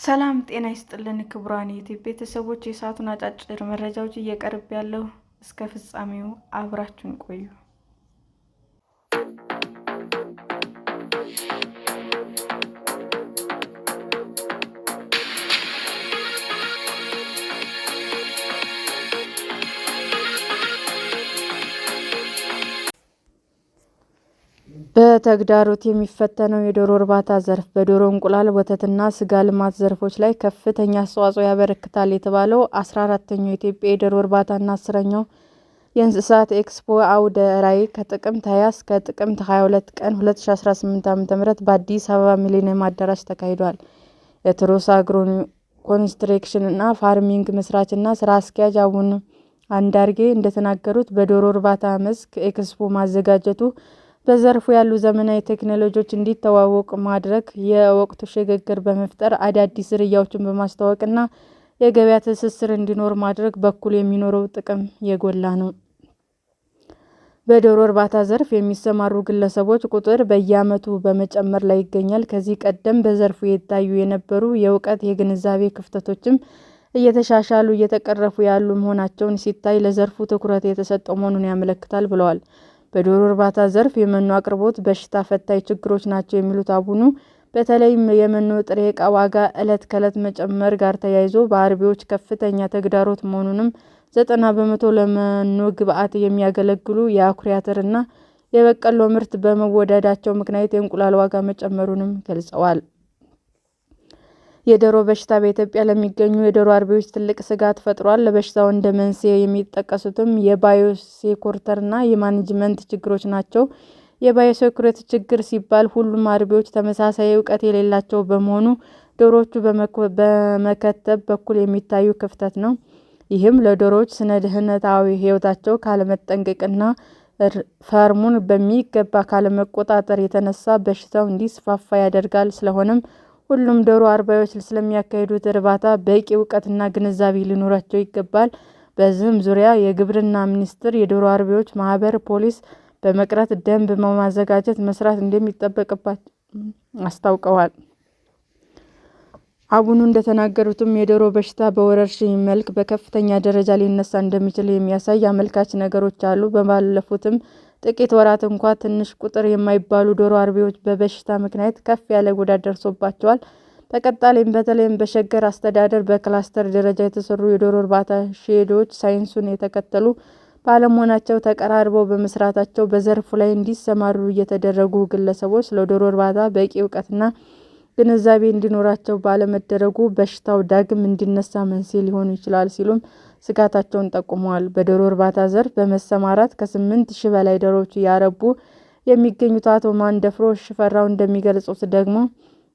ሰላም ጤና ይስጥልን ክቡራን የዩቲዩብ ቤተሰቦች፣ የሰዓቱን አጫጭር መረጃዎች እየቀርብ ያለው እስከ ፍጻሜው አብራችሁን ቆዩ። በተግዳሮት የሚፈተነው የዶሮ እርባታ ዘርፍ በዶሮ እንቁላል፣ ወተትና ስጋ ልማት ዘርፎች ላይ ከፍተኛ አስተዋጽኦ ያበረክታል የተባለው 14ኛው የኢትዮጵያ የዶሮ እርባታና 10ኛው የእንስሳት ኤክስፖ አውደ ርዕይ ከጥቅምት 20 እስከ ጥቅምት 22 ቀን 2018 ዓ.ም በአዲስ አበባ ሚሊኒየም አዳራሽ ተካሂዷል። የትሮስ አግሮ ኮንስትራክሽን እና ፋርሚንግ መስራችና ስራ አስኪያጅ አቡነ አንዳርጌ እንደተናገሩት በዶሮ እርባታ መስክ ኤክስፖ ማዘጋጀቱ በዘርፉ ያሉ ዘመናዊ ቴክኖሎጂዎች እንዲተዋወቁ ማድረግ፣ የወቅቱ ሽግግር በመፍጠር አዳዲስ ዝርያዎችን በማስተዋወቅና የገበያ ትስስር እንዲኖር ማድረግ በኩል የሚኖረው ጥቅም የጎላ ነው። በዶሮ እርባታ ዘርፍ የሚሰማሩ ግለሰቦች ቁጥር በየዓመቱ በመጨመር ላይ ይገኛል። ከዚህ ቀደም በዘርፉ የታዩ የነበሩ የእውቀት የግንዛቤ ክፍተቶችም እየተሻሻሉ እየተቀረፉ ያሉ መሆናቸውን ሲታይ ለዘርፉ ትኩረት የተሰጠው መሆኑን ያመለክታል ብለዋል። በዶሮ እርባታ ዘርፍ የመኖ አቅርቦት፣ በሽታ ፈታኝ ችግሮች ናቸው የሚሉት አቡኑ በተለይም የመኖ ጥሬ ዕቃ ዋጋ ዕለት ከዕለት መጨመር ጋር ተያይዞ በአርቢዎች ከፍተኛ ተግዳሮት መሆኑንም 90 በመቶ ለመኖ ግብዓት የሚያገለግሉ የአኩሪ አተርና የበቆሎ ምርት በመወደዳቸው ምክንያት የእንቁላል ዋጋ መጨመሩንም ገልጸዋል። የዶሮ በሽታ በኢትዮጵያ ለሚገኙ የዶሮ አርቢዎች ትልቅ ስጋት ፈጥሯል። ለበሽታው እንደ መንስኤ የሚጠቀሱትም የባዮሴኩሪቲና የማኔጅመንት ችግሮች ናቸው። የባዮሴኩሪቲ ችግር ሲባል ሁሉም አርቢዎች ተመሳሳይ እውቀት የሌላቸው በመሆኑ ዶሮዎቹ በመከተብ በኩል የሚታዩ ክፍተት ነው። ይህም ለዶሮዎች ስነ-ደህንነታዊ ሕይወታቸው ካለመጠንቀቅና ፋርሙን በሚገባ ካለመቆጣጠር የተነሳ በሽታው እንዲስፋፋ ያደርጋል። ስለሆነም ሁሉም ዶሮ አርቢዎች ስለሚያካሂዱት እርባታ በቂ እውቀትና ግንዛቤ ሊኖራቸው ይገባል። በዚህም ዙሪያ የግብርና ሚኒስቴር፣ የዶሮ አርቢዎች ማህበር፣ ፖሊስ በመቅረት ደንብ በማዘጋጀት መስራት እንደሚጠበቅባቸው አስታውቀዋል። አቡኑ እንደተናገሩትም የዶሮ በሽታ በወረርሽኝ መልክ በከፍተኛ ደረጃ ሊነሳ እንደሚችል የሚያሳይ አመልካች ነገሮች አሉ። ባለፉትም ጥቂት ወራት እንኳ ትንሽ ቁጥር የማይባሉ ዶሮ አርቢዎች በበሽታ ምክንያት ከፍ ያለ ጉዳት ደርሶባቸዋል። በተለይም በሸገር አስተዳደር በክላስተር ደረጃ የተሰሩ የዶሮ እርባታ ሼዶች ሳይንሱን የተከተሉ ባለመሆናቸው ተቀራርበው በመስራታቸው በዘርፉ ላይ እንዲሰማሩ የተደረጉ ግለሰቦች ለዶሮ እርባታ በቂ እውቀትና ግንዛቤ እንዲኖራቸው ባለመደረጉ በሽታው ዳግም እንዲነሳ መንስኤ ሊሆኑ ይችላል ሲሉም ስጋታቸውን ጠቁመዋል። በዶሮ እርባታ ዘርፍ በመሰማራት ከ8,000 በላይ ዶሮዎች እያረቡ የሚገኙት አቶ ማንደፍሮ ሽፈራው እንደሚገልጹት ደግሞ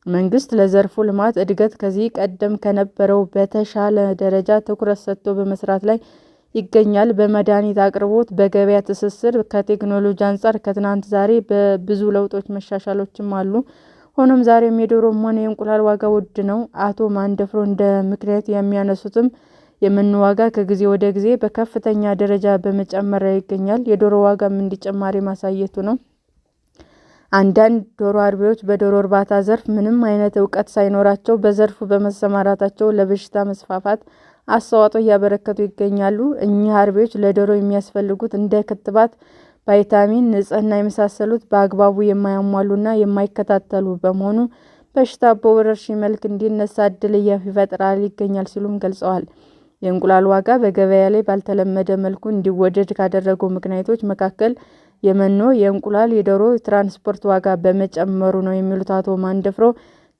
መንግስት ለዘርፉ ልማት እድገት ከዚህ ቀደም ከነበረው በተሻለ ደረጃ ትኩረት ሰጥቶ በመስራት ላይ ይገኛል። በመድኃኒት አቅርቦት፣ በገበያ ትስስር፣ ከቴክኖሎጂ አንጻር ከትናንት ዛሬ በብዙ ለውጦች መሻሻሎችም አሉ። ሆኖም ዛሬም የዶሮም ሆነ የእንቁላል ዋጋ ውድ ነው። አቶ ማንደፍሮ እንደ ምክንያት የሚያነሱትም የመኖ ዋጋ ከጊዜ ወደ ጊዜ በከፍተኛ ደረጃ በመጨመር ላይ ይገኛል። የዶሮ ዋጋም እንዲጨማሪ ማሳየቱ ነው። አንዳንድ ዶሮ አርቢዎች በዶሮ እርባታ ዘርፍ ምንም አይነት እውቀት ሳይኖራቸው በዘርፉ በመሰማራታቸው ለበሽታ መስፋፋት አስተዋጽኦ እያበረከቱ ይገኛሉ። እኚህ አርቢዎች ለዶሮ የሚያስፈልጉት እንደ ክትባት፣ ቫይታሚን፣ ንጽህና የመሳሰሉት በአግባቡ የማያሟሉና የማይከታተሉ በመሆኑ በሽታ በወረርሽኝ መልክ እንዲነሳ እድል ይፈጥራል ይገኛል ሲሉም ገልጸዋል። የእንቁላል ዋጋ በገበያ ላይ ባልተለመደ መልኩ እንዲወደድ ካደረጉ ምክንያቶች መካከል የመኖ፣ የእንቁላል፣ የዶሮ ትራንስፖርት ዋጋ በመጨመሩ ነው የሚሉት አቶ ማንደፍሮ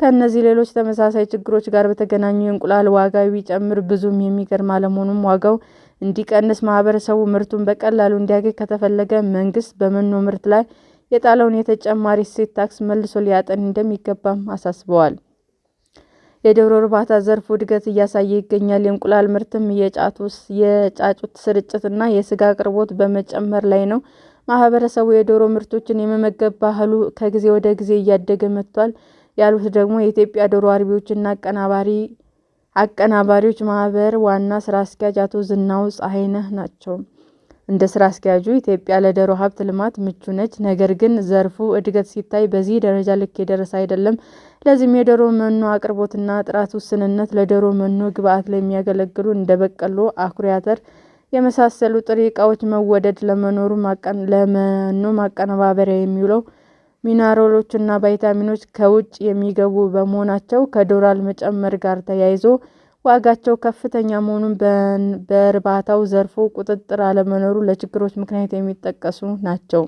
ከእነዚህ ሌሎች ተመሳሳይ ችግሮች ጋር በተገናኙ የእንቁላል ዋጋ ቢጨምር ብዙም የሚገርም አለመሆኑም ዋጋው እንዲቀንስ ማህበረሰቡ ምርቱን በቀላሉ እንዲያገኝ ከተፈለገ መንግስት በመኖ ምርት ላይ የጣለውን የተጨማሪ እሴት ታክስ መልሶ ሊያጤን እንደሚገባም አሳስበዋል። የዶሮ እርባታ ዘርፉ እድገት እያሳየ ይገኛል። የእንቁላል ምርትም የጫጩት ስርጭትና የስጋ አቅርቦት በመጨመር ላይ ነው። ማህበረሰቡ የዶሮ ምርቶችን የመመገብ ባህሉ ከጊዜ ወደ ጊዜ እያደገ መጥቷል ያሉት ደግሞ የኢትዮጵያ ዶሮ አርቢዎችና አቀናባሪ አቀናባሪዎች ማህበር ዋና ስራ አስኪያጅ አቶ ዝናው ፀሐይነህ ናቸው። እንደ ስራ አስኪያጁ ኢትዮጵያ ለዶሮ ሀብት ልማት ምቹ ነች፣ ነገር ግን ዘርፉ እድገት ሲታይ በዚህ ደረጃ ልክ የደረሰ አይደለም። ለዚህም የዶሮ መኖ አቅርቦትና ጥራት ውስንነት፣ ለዶሮ መኖ ግብዓት ላይ የሚያገለግሉ እንደ በቆሎ፣ አኩሪ አተር የመሳሰሉ ጥሬ ዕቃዎች መወደድ፣ ለመኖ ማቀነባበሪያ የሚውለው ሚነራሎችና ቫይታሚኖች ከውጭ የሚገቡ በመሆናቸው ከዶላር መጨመር ጋር ተያይዞ ዋጋቸው ከፍተኛ መሆኑን፣ በእርባታው ዘርፍ ቁጥጥር አለመኖሩ ለችግሮች ምክንያት የሚጠቀሱ ናቸው።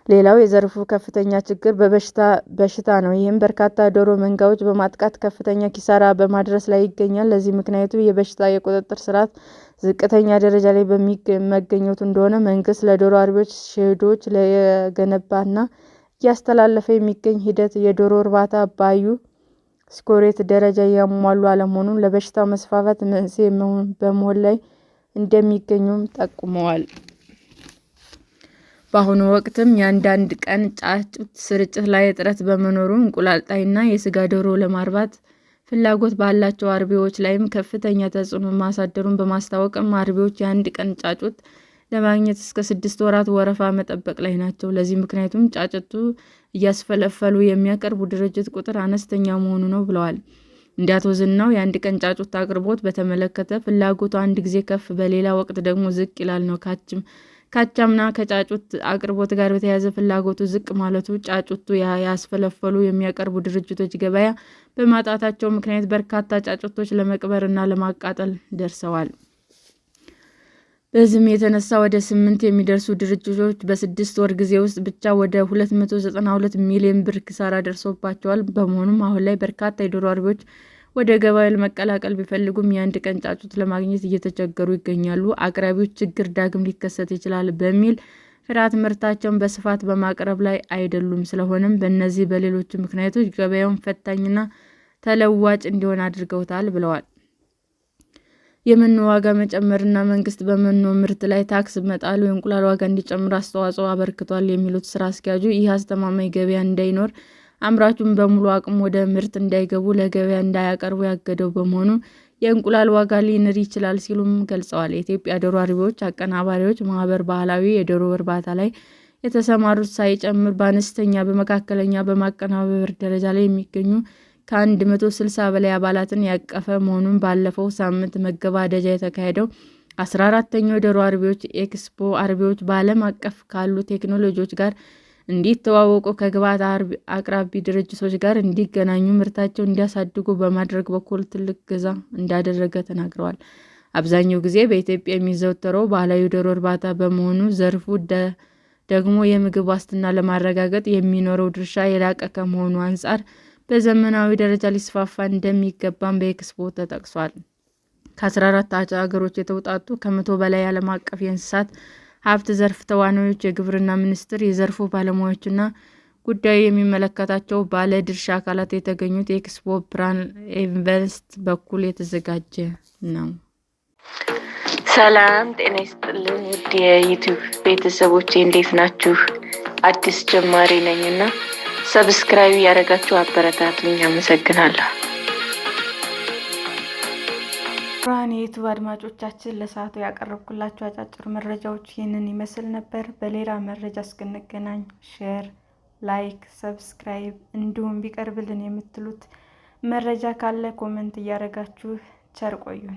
ሌላው የዘርፉ ከፍተኛ ችግር በሽታ ነው። ይህም በርካታ ዶሮ መንጋዎች በማጥቃት ከፍተኛ ኪሳራ በማድረስ ላይ ይገኛል። ለዚህ ምክንያቱ የበሽታ የቁጥጥር ስርዓት ዝቅተኛ ደረጃ ላይ መገኘቱ እንደሆነ መንግስት ለዶሮ አርቢዎች ሼዶች የገነባና እያስተላለፈ የሚገኝ ሂደት የዶሮ እርባታ ባዮ ሴኩሪቲ ደረጃ ያሟሉ አለመሆኑን ለበሽታው መስፋፋት መንስኤ በመሆን ላይ እንደሚገኙም ጠቁመዋል። በአሁኑ ወቅትም የአንዳንድ ቀን ጫጩት ስርጭት ላይ እጥረት በመኖሩ እንቁላል ጣይና የስጋ ዶሮ ለማርባት ፍላጎት ባላቸው አርቢዎች ላይም ከፍተኛ ተጽዕኖ ማሳደሩን በማስታወቅም አርቢዎች የአንድ ቀን ጫጩት ለማግኘት እስከ 6 ወራት ወረፋ መጠበቅ ላይ ናቸው። ለዚህ ምክንያቱም ጫጩት እያስፈለፈሉ የሚያቀርቡ ድርጅት ቁጥር አነስተኛ መሆኑ ነው ብለዋል። እንደ አቶ ዝናው የአንድ ቀን ጫጩት አቅርቦት በተመለከተ ፍላጎቱ አንድ ጊዜ ከፍ፣ በሌላ ወቅት ደግሞ ዝቅ ይላል ነው። ካቻምና ከጫጩት አቅርቦት ጋር በተያያዘ ፍላጎቱ ዝቅ ማለቱ ጫጩት ያስፈለፈሉ የሚያቀርቡ ድርጅቶች ገበያ በማጣታቸው ምክንያት በርካታ ጫጩቶች ለመቅበር እና ለማቃጠል ደርሰዋል። በዚህም የተነሳ ወደ 8 የሚደርሱ ድርጅቶች በ6 ወር ጊዜ ውስጥ ብቻ ወደ 292 ሚሊዮን ብር ኪሳራ ደርሶባቸዋል። በመሆኑም አሁን ላይ በርካታ የዶሮ አርቢዎች ወደ ገበያው ለመቀላቀል ቢፈልጉም የአንድ ቀን ጫጩት ለማግኘት እየተቸገሩ ይገኛሉ። አቅራቢዎች ችግር ዳግም ሊከሰት ይችላል በሚል ፍርሃት ምርታቸውን በስፋት በማቅረብ ላይ አይደሉም። ስለሆነም በእነዚህ በሌሎች ምክንያቶች ገበያውን ፈታኝና ተለዋጭ እንዲሆን አድርገውታል ብለዋል። የመኖ ዋጋ መጨመርና መንግስት በመኖ ምርት ላይ ታክስ መጣሉ የእንቁላል ዋጋ እንዲጨምር አስተዋጽኦ አበርክቷል የሚሉት ስራ አስኪያጁ፣ ይህ አስተማማኝ ገበያ እንዳይኖር አምራቹን በሙሉ አቅሙ ወደ ምርት እንዳይገቡ ለገበያ እንዳያቀርቡ ያገደው በመሆኑ የእንቁላል ዋጋ ሊንር ይችላል ሲሉም ገልጸዋል። የኢትዮጵያ ዶሮ አርቢዎች አቀናባሪዎች ማህበር ባህላዊ የዶሮ እርባታ ላይ የተሰማሩት ሳይጨምር በአነስተኛ፣ በመካከለኛ፣ በማቀነባበር ደረጃ ላይ የሚገኙ ከ160 በላይ አባላትን ያቀፈ መሆኑን ባለፈው ሳምንት መገባደጃ የተካሄደው 14ኛው የዶሮ አርቢዎች ኤክስፖ አርቢዎች በዓለም አቀፍ ካሉ ቴክኖሎጂዎች ጋር እንዲተዋወቁ፣ ከግብዓት አቅራቢ ድርጅቶች ጋር እንዲገናኙ፣ ምርታቸውን እንዲያሳድጉ በማድረግ በኩል ትልቅ እገዛ እንዳደረገ ተናግረዋል። አብዛኛው ጊዜ በኢትዮጵያ የሚዘወተረው ባህላዊ ዶሮ እርባታ በመሆኑ ዘርፉ ደግሞ የምግብ ዋስትና ለማረጋገጥ የሚኖረው ድርሻ የላቀ ከመሆኑ አንጻር በዘመናዊ ደረጃ ሊስፋፋ እንደሚገባም በኤክስፖ ተጠቅሷል። ከ14 ሀገሮች የተውጣጡ ከ100 በላይ ዓለም አቀፍ የእንስሳት ሀብት ዘርፍ ተዋናዮች፣ የግብርና ሚኒስቴር፣ የዘርፉ ባለሙያዎችና ጉዳዩ የሚመለከታቸው ባለ ድርሻ አካላት የተገኙት የኤክስፖ ብራን ኢንቨስት በኩል የተዘጋጀ ነው። ሰላም ጤና ይስጥልን ውድ የዩቲዩብ ቤተሰቦቼ እንዴት ናችሁ? አዲስ ጀማሪ ነኝና ሰብስክራይብ ያደረጋችሁ አበረታቱኝ። አመሰግናለሁ። ብርሃን የዩቲዩብ አድማጮቻችን ለሰዓቱ ያቀረብኩላችሁ አጫጭር መረጃዎች ይህንን ይመስል ነበር። በሌላ መረጃ እስክንገናኝ ሼር፣ ላይክ፣ ሰብስክራይብ እንዲሁም ቢቀርብልን የምትሉት መረጃ ካለ ኮሜንት እያደረጋችሁ ቸር ቆዩን።